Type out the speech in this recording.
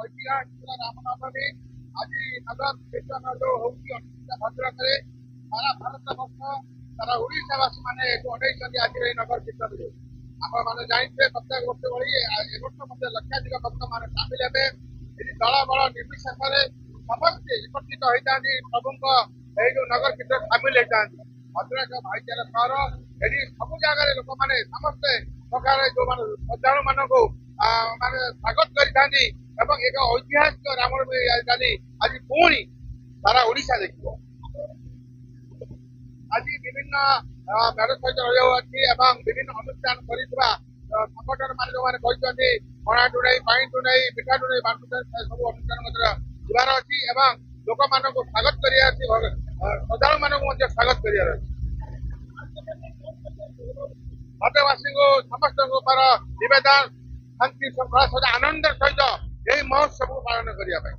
ଐତିହାସିକ ରାମନବମୀ ଆଜି ନଗର କୀର୍ତ୍ତନ ଯୋଉ ହଉଛି ଭଦ୍ରକରେ ସାରା ଭାରତ ବର୍ଷ ସାରା ଓଡ଼ିଶାବାସୀ ମାନେ ଏଠୁ ଅନେଇଛନ୍ତି ଆଜିର ଏଇ ନଗର କୀର୍ତ୍ତନରେ। ଆପଣ ମାନେ ଜାଣିଥିବେ ପ୍ରତ୍ୟେକ ବର୍ଷ ଭଳି ଏ ବର୍ଷ ମଧ୍ୟ ଲକ୍ଷାଧିକ ଭକ୍ତ ମାନେ ସାମିଲ ହେବେ। ଏଠି ଦଳ ବଳ ନିର୍ବିଶେଷରେ ସମସ୍ତେ ଏକତ୍ରିତ ହେଇଥାନ୍ତି ପ୍ରଭୁଙ୍କ ଏଇ ଯୋଉ ନଗର କୀର୍ତ୍ତନ ସାମିଲ ହେଇଥାନ୍ତି। ଭଦ୍ରକ ଭାଇଚାରା ସହର ଏଠି ସବୁ ଜାଗାରେ ଲୋକମାନେ ସମସ୍ତେ ପ୍ରକାର ଯୋଉମାନେ ଶ୍ରଦ୍ଧାଳୁ ମାନଙ୍କୁ ମାନେ ସ୍ୱାଗତ କରିଥାନ୍ତି ଏବଂ ଏକ ଐତିହାସିକ ରାମନବମୀ କାଲି ଆଜି ପୁଣି ସାରା ଓଡ଼ିଶା ଦେଖିବ। ଆଜି ବିଭିନ୍ନ ମେଢ ସହିତ ରହିବାକୁ ଏବଂ ବିଭିନ୍ନ ଅନୁଷ୍ଠାନ କରିଥିବା ସଂଗଠନ ମାନେ ଯୋଉମାନେ କହିଛନ୍ତି ପଣା ଟୁଣେଇ ପାଣି ଟୁଣେଇ ମିଠା ଟୁଣେଇ ବାଣ୍ଟୁଛନ୍ତି ସବୁ ଅନୁଷ୍ଠାନ ମଧ୍ୟ ଯିବାର ଅଛି ଏବଂ ଲୋକମାନଙ୍କୁ ସ୍ୱାଗତ କରିବାର ଅଛି ଶ୍ରଦ୍ଧାଳୁ ମାନଙ୍କୁ ମଧ୍ୟ ସ୍ୱାଗତ କରିବାର ଅଛି। ଭଦ୍ରବାସୀଙ୍କୁ ସମସ୍ତଙ୍କୁ ମୋର ନିବେଦନ ଶାନ୍ତି ଶୃଙ୍ଖଳା ସହିତ ଆନନ୍ଦର ସହିତ ଏହି ମହୋତ୍ସବକୁ ପାଳନ କରିବା ପାଇଁ।